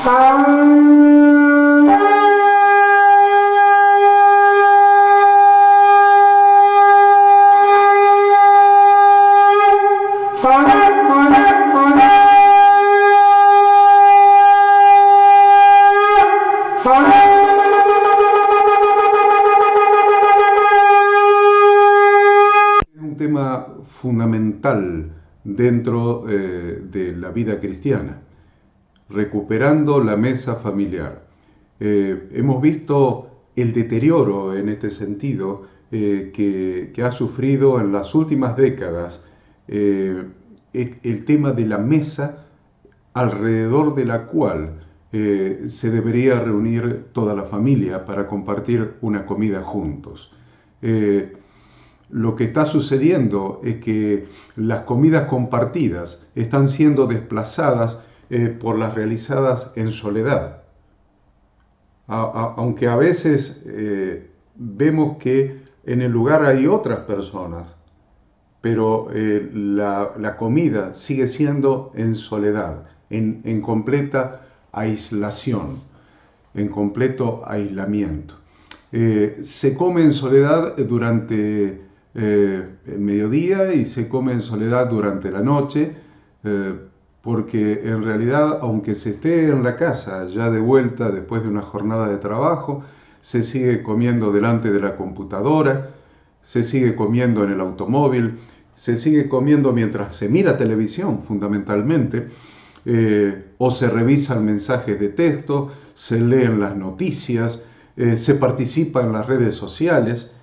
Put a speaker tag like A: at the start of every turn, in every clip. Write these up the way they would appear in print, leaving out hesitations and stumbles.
A: Un tema fundamental dentro de la vida cristiana, recuperando la mesa familiar. Hemos visto el deterioro en este sentido que ha sufrido en las últimas décadas el tema de la mesa alrededor de la cual se debería reunir toda la familia para compartir una comida juntos. Lo que está sucediendo es que las comidas compartidas están siendo desplazadas por las realizadas en soledad. Aunque a veces vemos que en el lugar hay otras personas, pero la comida sigue siendo en soledad, en completa aislación, en completo aislamiento. Se come en soledad durante el mediodía y se come en soledad durante la noche, porque en realidad, aunque se esté en la casa ya de vuelta después de una jornada de trabajo, se sigue comiendo delante de la computadora, se sigue comiendo en el automóvil, se sigue comiendo mientras se mira televisión fundamentalmente, o se revisan mensajes de texto, se leen las noticias, se participa en las redes sociales,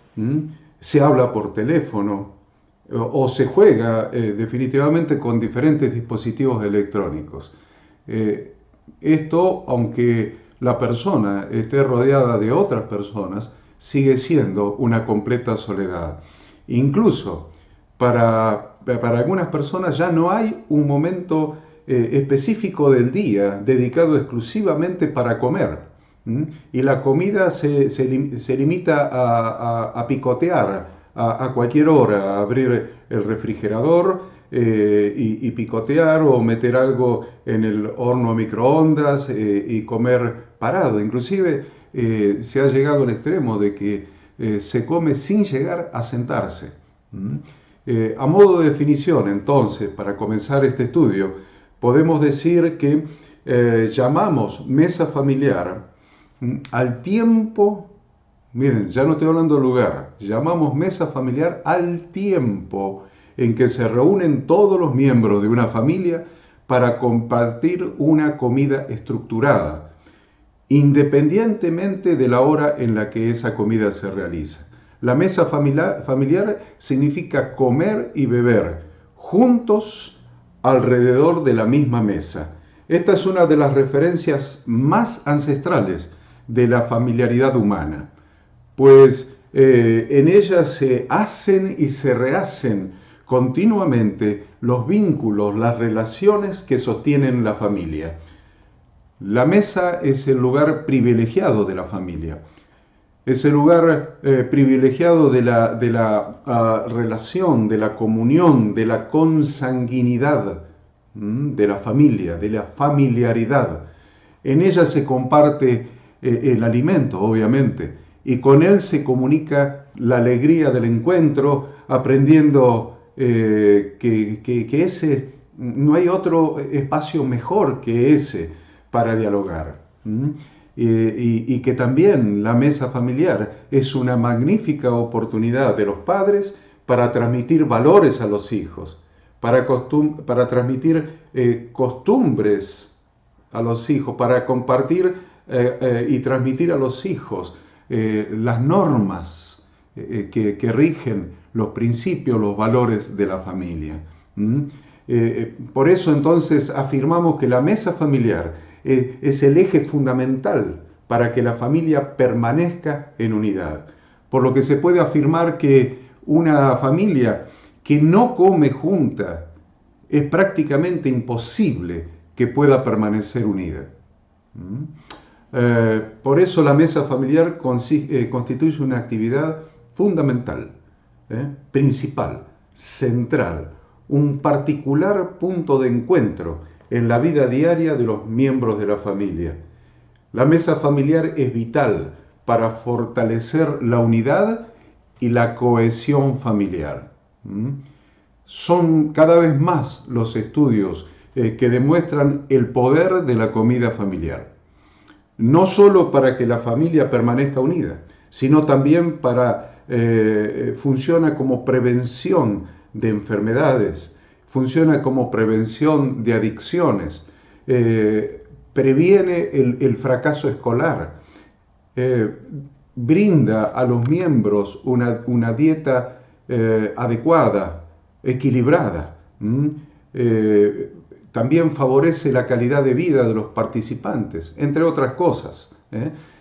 A: se habla por teléfono o se juega definitivamente con diferentes dispositivos electrónicos. Esto, aunque la persona esté rodeada de otras personas, sigue siendo una completa soledad. Incluso para algunas personas ya no hay un momento específico del día dedicado exclusivamente para comer. Y la comida se limita a picotear a cualquier hora, a abrir el refrigerador y picotear o meter algo en el horno a microondas y comer parado. Inclusive se ha llegado al extremo de que se come sin llegar a sentarse. A modo de definición, entonces, para comenzar este estudio, podemos decir que llamamos mesa familiar al tiempo, miren, ya no estoy hablando del lugar, llamamos mesa familiar al tiempo en que se reúnen todos los miembros de una familia para compartir una comida estructurada, independientemente de la hora en la que esa comida se realiza. La mesa familiar significa comer y beber juntos alrededor de la misma mesa. Esta es una de las referencias más ancestrales de la familiaridad humana, pues en ella se hacen y se rehacen continuamente los vínculos, las relaciones que sostienen la familia. La mesa es el lugar privilegiado de la familia, es el lugar privilegiado de la relación, de la comunión, de la consanguinidad de la familia, de la familiaridad. En ella se comparte el alimento, obviamente, y con él se comunica la alegría del encuentro, aprendiendo que ese, no hay otro espacio mejor que ese para dialogar. Y que también la mesa familiar es una magnífica oportunidad de los padres para transmitir valores a los hijos, para transmitir costumbres a los hijos, para compartir y transmitir a los hijos las normas que rigen los principios, los valores de la familia. Por eso entonces afirmamos que la mesa familiar es el eje fundamental para que la familia permanezca en unidad. Por lo que se puede afirmar que una familia que no come junta es prácticamente imposible que pueda permanecer unida. Por eso la mesa familiar constituye una actividad fundamental, principal, central, un particular punto de encuentro en la vida diaria de los miembros de la familia. La mesa familiar es vital para fortalecer la unidad y la cohesión familiar. Son cada vez más los estudios que demuestran el poder de la comida familiar. No solo para que la familia permanezca unida, sino también funciona como prevención de enfermedades, funciona como prevención de adicciones, previene el fracaso escolar, brinda a los miembros una dieta adecuada, equilibrada. También favorece la calidad de vida de los participantes, entre otras cosas.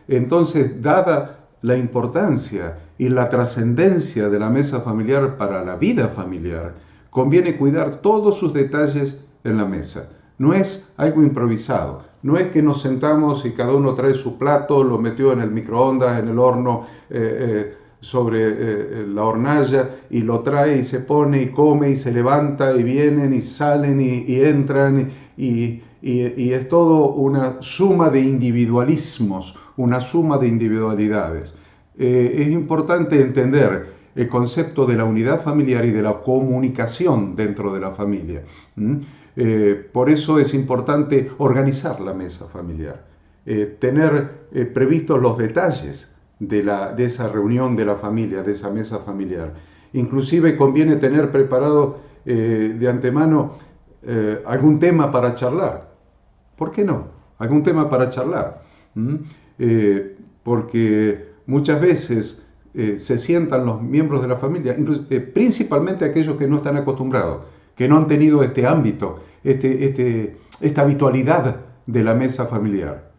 A: Entonces, dada la importancia y la trascendencia de la mesa familiar para la vida familiar, conviene cuidar todos sus detalles en la mesa. No es algo improvisado, no es que nos sentamos y cada uno trae su plato, lo metió en el microondas, en el horno, sobre la hornalla, y lo trae y se pone y come y se levanta y vienen y salen y entran y es todo una suma de individualismos, una suma de individualidades. Es importante entender el concepto de la unidad familiar y de la comunicación dentro de la familia. Por eso es importante organizar la mesa familiar, tener previstos los detalles de esa reunión de la familia, de esa mesa familiar. Inclusive conviene tener preparado de antemano algún tema para charlar. ¿Por qué no? Algún tema para charlar. Porque muchas veces se sientan los miembros de la familia, principalmente aquellos que no están acostumbrados, que no han tenido este ámbito, esta habitualidad de la mesa familiar,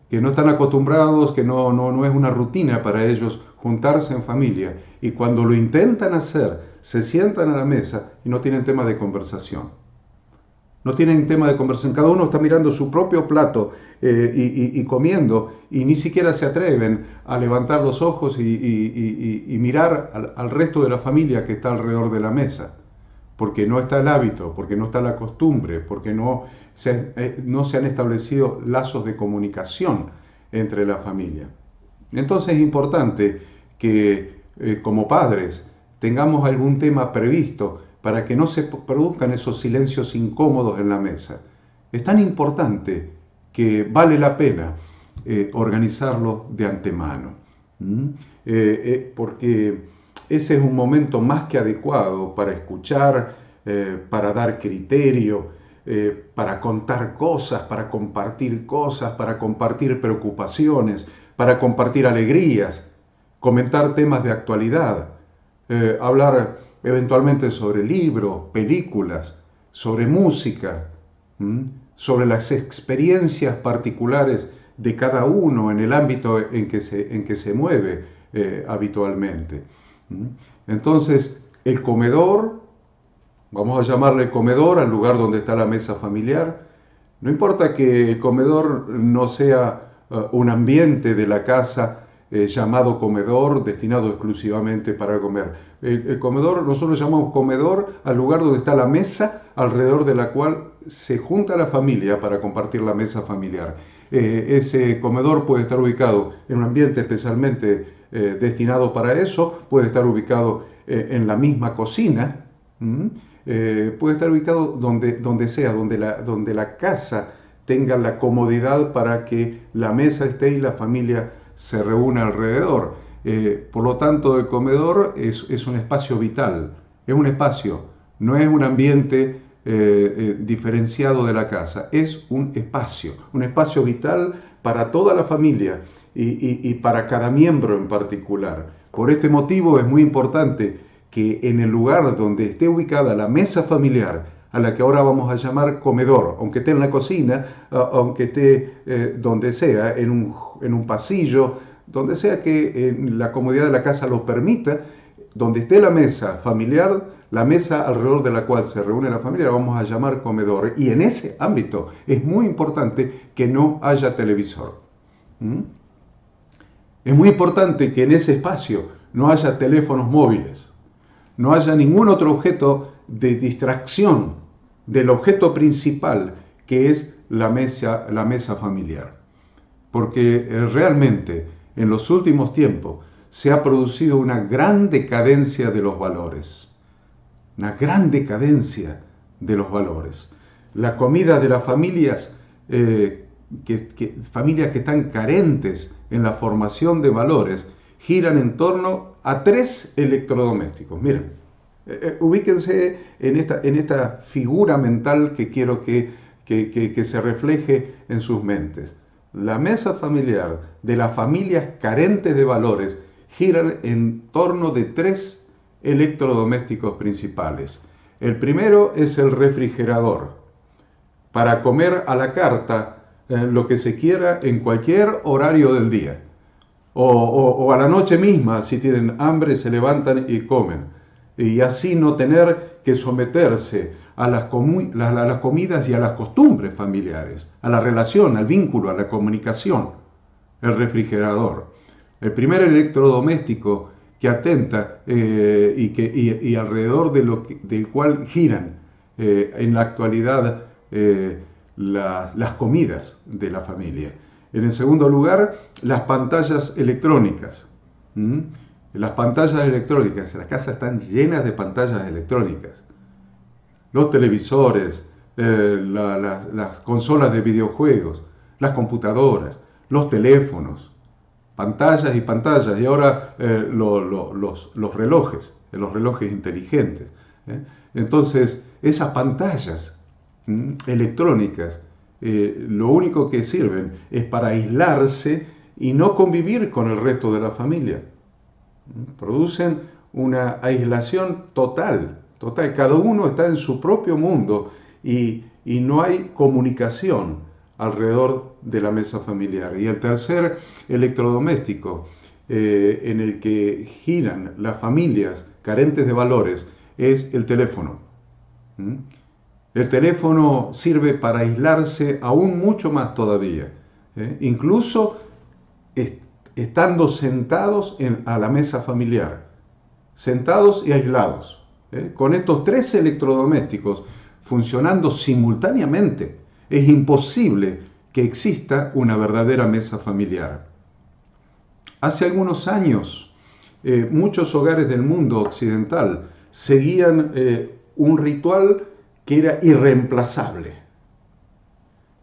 A: que no están acostumbrados, que no es una rutina para ellos juntarse en familia, y cuando lo intentan hacer, se sientan a la mesa y no tienen tema de conversación. No tienen tema de conversación, cada uno está mirando su propio plato y comiendo, y ni siquiera se atreven a levantar los ojos y mirar al resto de la familia que está alrededor de la mesa, porque no está el hábito, porque no está la costumbre, porque no se han establecido lazos de comunicación entre la familia. Entonces es importante que como padres tengamos algún tema previsto para que no se produzcan esos silencios incómodos en la mesa. Es tan importante que vale la pena organizarlo de antemano, porque ese es un momento más que adecuado para escuchar, para dar criterio, para contar cosas, para compartir preocupaciones, para compartir alegrías, comentar temas de actualidad, hablar eventualmente sobre libros, películas, sobre música, sobre las experiencias particulares de cada uno en el ámbito en que se mueve habitualmente. Entonces, el comedor, vamos a llamarle comedor al lugar donde está la mesa familiar. No importa que el comedor no sea un ambiente de la casa llamado comedor, destinado exclusivamente para comer. El comedor, nosotros llamamos comedor al lugar donde está la mesa alrededor de la cual se junta la familia para compartir la mesa familiar. Ese comedor puede estar ubicado en un ambiente especialmente destinado para eso, puede estar ubicado en la misma cocina, puede estar ubicado donde sea, donde la casa tenga la comodidad para que la mesa esté y la familia se reúne alrededor. Por lo tanto, el comedor es un espacio vital, es un espacio, no es un ambiente diferenciado de la casa, es un espacio vital para toda la familia y para cada miembro en particular. Por este motivo es muy importante que en el lugar donde esté ubicada la mesa familiar, a la que ahora vamos a llamar comedor, aunque esté en la cocina, aunque esté donde sea, en un pasillo, donde sea que la comodidad de la casa lo permita, donde esté la mesa familiar, la mesa alrededor de la cual se reúne la familia, la vamos a llamar comedor. Y en ese ámbito es muy importante que no haya televisor. Es muy importante que en ese espacio no haya teléfonos móviles, no haya ningún otro objeto de distracción del objeto principal, que es la mesa familiar. Porque realmente en los últimos tiempos se ha producido una gran decadencia de los valores. Una gran decadencia de los valores. La comida de las familias, familias que están carentes en la formación de valores, giran en torno a 3 electrodomésticos. Miren, ubíquense en esta figura mental que quiero que se refleje en sus mentes. La mesa familiar de las familias carentes de valores gira en torno de 3 electrodomésticos principales. El primero es el refrigerador, para comer a la carta lo que se quiera en cualquier horario del día. O a la noche misma, si tienen hambre, se levantan y comen. Y así no tener que someterse a las comidas y a las costumbres familiares, a la relación, al vínculo, a la comunicación. El refrigerador. El primer electrodoméstico que atenta y alrededor del cual giran en la actualidad las comidas de la familia. En el segundo lugar, las pantallas electrónicas. Las pantallas electrónicas, las casas están llenas de pantallas electrónicas. Los televisores, las consolas de videojuegos, las computadoras, los teléfonos, pantallas y pantallas, y ahora los relojes inteligentes. Entonces, esas pantallas electrónicas, lo único que sirven es para aislarse y no convivir con el resto de la familia. Producen una aislación total. Cada uno está en su propio mundo y no hay comunicación alrededor de la mesa familiar. Y el tercer electrodoméstico en el que giran las familias carentes de valores es el teléfono. El teléfono sirve para aislarse aún mucho más todavía, incluso estando sentados a la mesa familiar, sentados y aislados. Con estos 3 electrodomésticos funcionando simultáneamente, es imposible que exista una verdadera mesa familiar. Hace algunos años, muchos hogares del mundo occidental seguían un ritual que era irreemplazable.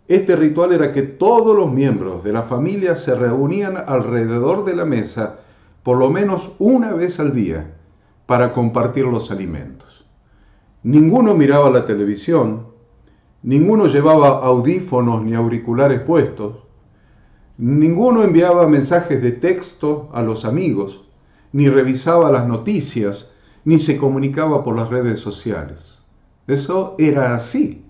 A: Este ritual era que todos los miembros de la familia se reunían alrededor de la mesa por lo menos una vez al día para compartir los alimentos. Ninguno miraba la televisión, ninguno llevaba audífonos ni auriculares puestos, ninguno enviaba mensajes de texto a los amigos, ni revisaba las noticias, ni se comunicaba por las redes sociales. Eso era así,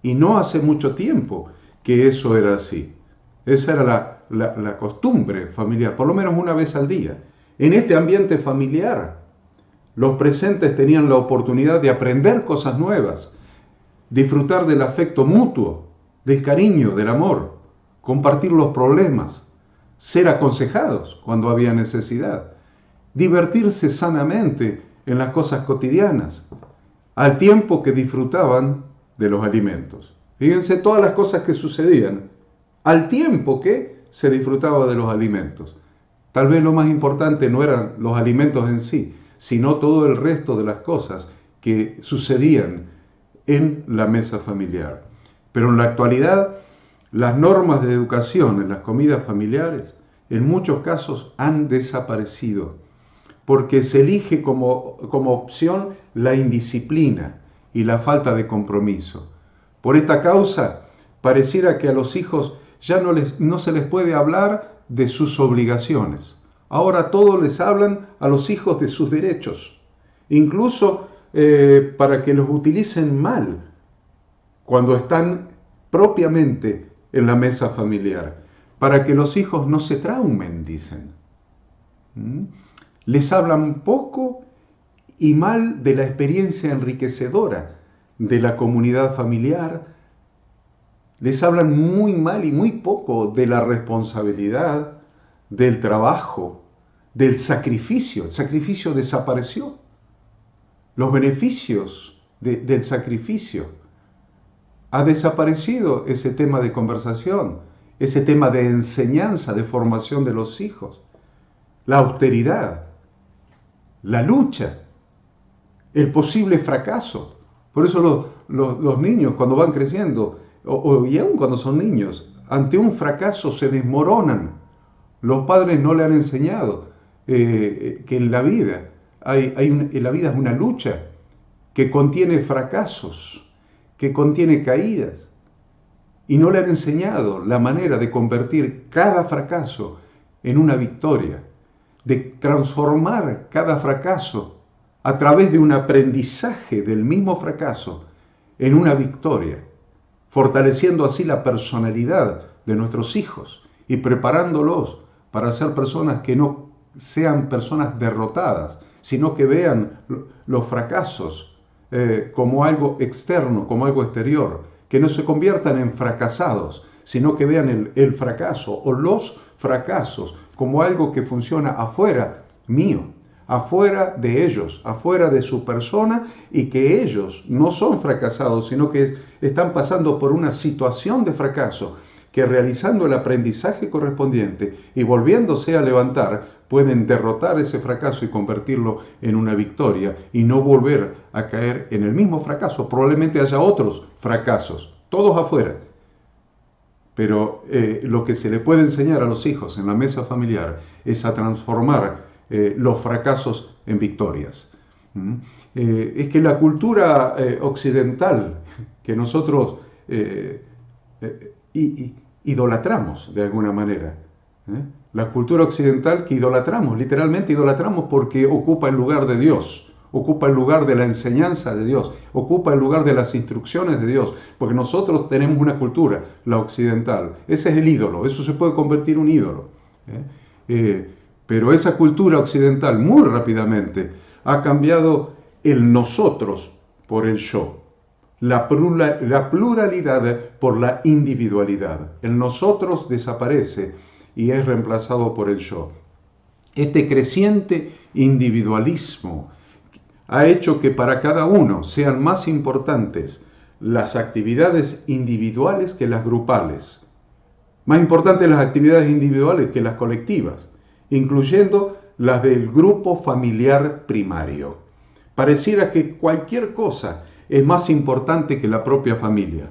A: y no hace mucho tiempo que eso era así. Esa era la costumbre familiar, por lo menos una vez al día. En este ambiente familiar, los presentes tenían la oportunidad de aprender cosas nuevas, disfrutar del afecto mutuo, del cariño, del amor, compartir los problemas, ser aconsejados cuando había necesidad, divertirse sanamente en las cosas cotidianas, al tiempo que disfrutaban de los alimentos. Fíjense todas las cosas que sucedían, al tiempo que se disfrutaba de los alimentos. Tal vez lo más importante no eran los alimentos en sí, sino todo el resto de las cosas que sucedían en la mesa familiar. Pero en la actualidad, las normas de educación en las comidas familiares, en muchos casos, han desaparecido, porque se elige como opción la indisciplina y la falta de compromiso. Por esta causa, pareciera que a los hijos ya no se les puede hablar de sus obligaciones. Ahora todos les hablan a los hijos de sus derechos, incluso para que los utilicen mal cuando están propiamente en la mesa familiar, para que los hijos no se traumen, dicen. Les hablan poco y mal de la experiencia enriquecedora de la comunidad familiar. Les hablan muy mal y muy poco de la responsabilidad, del trabajo, del sacrificio. El sacrificio desapareció. Los beneficios del sacrificio Ha desaparecido ese tema de conversación, ese tema de enseñanza, de formación de los hijos, la austeridad, la lucha, el posible fracaso. Por eso los niños cuando van creciendo, y aún cuando son niños, ante un fracaso se desmoronan. Los padres no le han enseñado que en la vida la vida es una lucha que contiene fracasos, que contiene caídas. Y no le han enseñado la manera de convertir cada fracaso en una victoria, de transformar cada fracaso a través de un aprendizaje del mismo fracaso en una victoria, fortaleciendo así la personalidad de nuestros hijos y preparándolos para ser personas que no sean personas derrotadas, sino que vean los fracasos como algo externo, como algo exterior, que no se conviertan en fracasados, sino que vean el fracaso o los fracasos como algo que funciona afuera mío, afuera de ellos, afuera de su persona, y que ellos no son fracasados, sino que están pasando por una situación de fracaso, que realizando el aprendizaje correspondiente y volviéndose a levantar, pueden derrotar ese fracaso y convertirlo en una victoria y no volver a caer en el mismo fracaso. Probablemente haya otros fracasos, todos afuera. Pero lo que se le puede enseñar a los hijos en la mesa familiar es a transformar los fracasos en victorias. Es que la cultura occidental que nosotros idolatramos de alguna manera, la cultura occidental que idolatramos, literalmente idolatramos porque ocupa el lugar de Dios, ocupa el lugar de la enseñanza de Dios, ocupa el lugar de las instrucciones de Dios, porque nosotros tenemos una cultura, la occidental. Ese es el ídolo, eso se puede convertir en un ídolo. Pero esa cultura occidental muy rápidamente ha cambiado el nosotros por el yo, la pluralidad por la individualidad. El nosotros desaparece y es reemplazado por el yo. Este creciente individualismo ha hecho que para cada uno sean más importantes las actividades individuales que las grupales, más importantes las actividades individuales que las colectivas, incluyendo las del grupo familiar primario. Pareciera que cualquier cosa es más importante que la propia familia.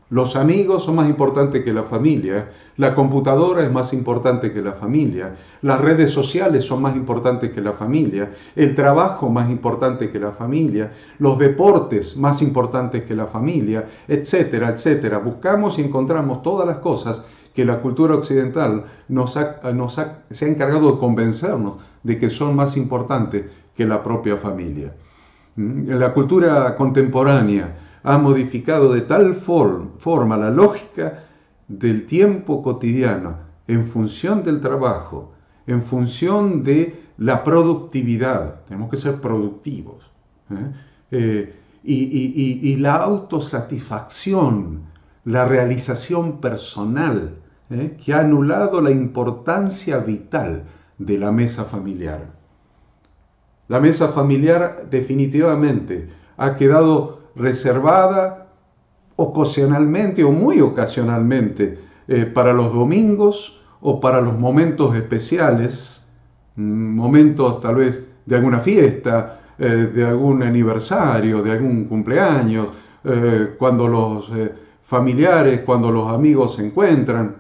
A: Los amigos son más importantes que la familia, la computadora es más importante que la familia, las redes sociales son más importantes que la familia, el trabajo más importante que la familia, los deportes más importantes que la familia, etcétera, etcétera. Buscamos y encontramos todas las cosas que la cultura occidental se ha encargado de convencernos de que son más importantes que la propia familia. La cultura contemporánea ha modificado de tal forma la lógica del tiempo cotidiano en función del trabajo, en función de la productividad. Tenemos que ser productivos. Y la autosatisfacción, la realización personal, que ha anulado la importancia vital de la mesa familiar. La mesa familiar definitivamente ha quedado reservada ocasionalmente o muy ocasionalmente para los domingos o para los momentos especiales, momentos tal vez de alguna fiesta, de algún aniversario, de algún cumpleaños, cuando los familiares, cuando los amigos se encuentran.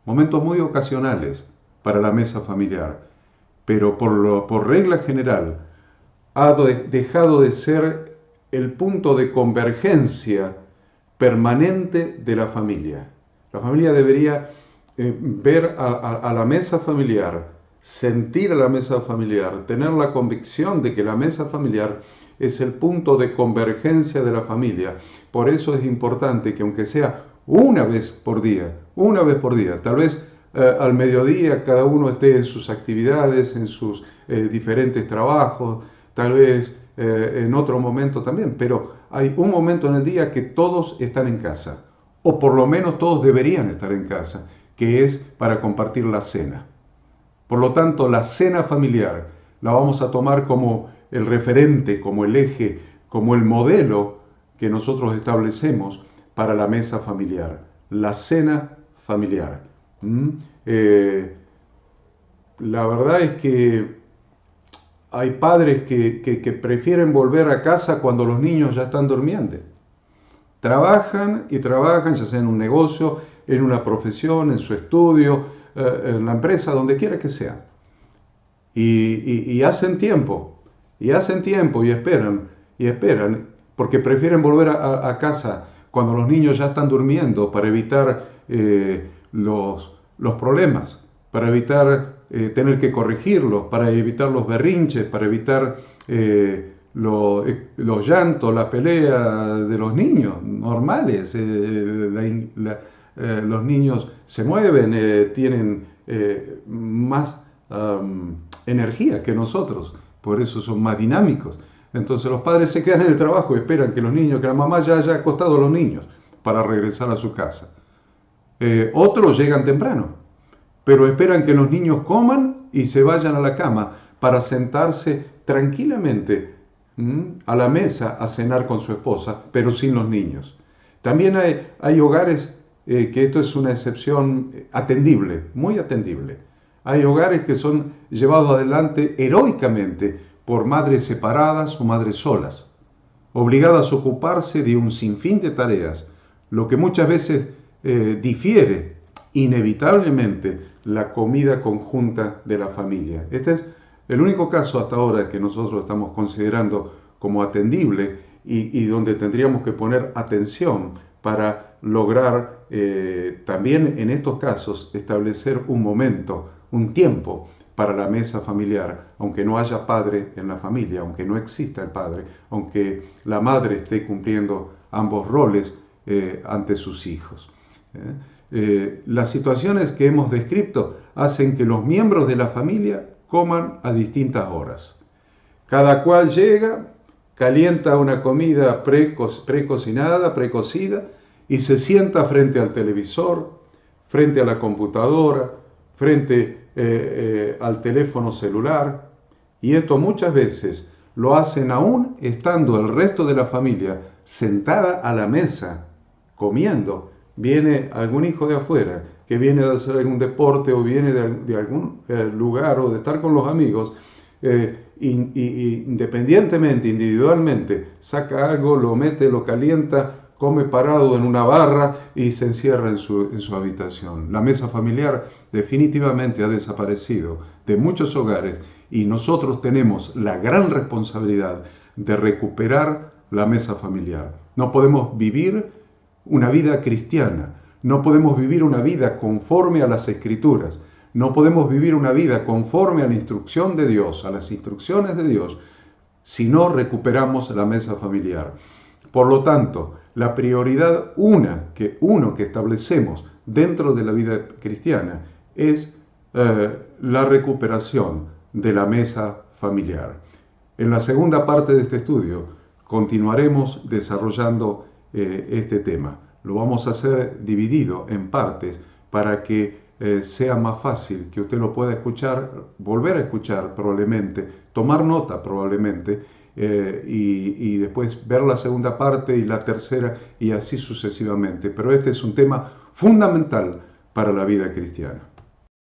A: Momentos muy ocasionales para la mesa familiar, pero por regla general ha dejado de ser el punto de convergencia permanente de la familia. La familia debería ver a la mesa familiar, sentir a la mesa familiar, tener la convicción de que la mesa familiar es el punto de convergencia de la familia. Por eso es importante que aunque sea una vez por día, tal vez al mediodía cada uno esté en sus actividades, en sus diferentes trabajos, tal vez en otro momento también, pero hay un momento en el día que todos están en casa, o por lo menos todos deberían estar en casa, que es para compartir la cena. Por lo tanto, la cena familiar la vamos a tomar como el referente, como el eje, como el modelo que nosotros establecemos para la mesa familiar, la cena familiar. La verdad es que hay padres que prefieren volver a casa cuando los niños ya están durmiendo. Trabajan y trabajan, ya sea en un negocio, en una profesión, en su estudio, en la empresa, donde quiera que sea. Y hacen tiempo, y esperan, porque prefieren volver a casa cuando los niños ya están durmiendo para evitar los problemas, para evitar tener que corregirlos, para evitar los berrinches, para evitar los llantos, la pelea de los niños normales. Los niños se mueven, tienen más energía que nosotros, por eso son más dinámicos. Entonces los padres se quedan en el trabajo y esperan que la mamá ya haya acostado a los niños para regresar a su casa. Otros llegan temprano, pero esperan que los niños coman y se vayan a la cama para sentarse tranquilamente a la mesa a cenar con su esposa, pero sin los niños. También hay hogares que esto es una excepción atendible, muy atendible. Hay hogares que son llevados adelante heroicamente por madres separadas o madres solas, obligadas a ocuparse de un sinfín de tareas, lo que muchas veces difiere inevitablemente la comida conjunta de la familia. Este es el único caso hasta ahora que nosotros estamos considerando como atendible y donde tendríamos que poner atención para lograr también en estos casos establecer un momento, un tiempo para la mesa familiar, aunque no haya padre en la familia, aunque no exista el padre, aunque la madre esté cumpliendo ambos roles ante sus hijos. Las situaciones que hemos descrito hacen que los miembros de la familia coman a distintas horas. Cada cual llega, calienta una comida precocinada, precocida, y se sienta frente al televisor, frente a la computadora, frente al teléfono celular, y esto muchas veces lo hacen aún estando el resto de la familia sentada a la mesa, comiendo. Viene algún hijo de afuera que viene de hacer algún deporte o viene de algún lugar o de estar con los amigos, independientemente, individualmente, saca algo, lo mete, lo calienta, come parado en una barra y se encierra en su habitación. La mesa familiar definitivamente ha desaparecido de muchos hogares y nosotros tenemos la gran responsabilidad de recuperar la mesa familiar. No podemos vivir una vida cristiana, no podemos vivir una vida conforme a las Escrituras, no podemos vivir una vida conforme a la instrucción de Dios, a las instrucciones de Dios, si no recuperamos la mesa familiar. Por lo tanto, la prioridad que establecemos dentro de la vida cristiana es la recuperación de la mesa familiar. En la segunda parte de este estudio continuaremos desarrollando este tema. Lo vamos a hacer dividido en partes para que sea más fácil, que usted lo pueda escuchar, volver a escuchar probablemente, tomar nota probablemente, y después ver la segunda parte y la tercera y así sucesivamente. Pero este es un tema fundamental para la vida cristiana.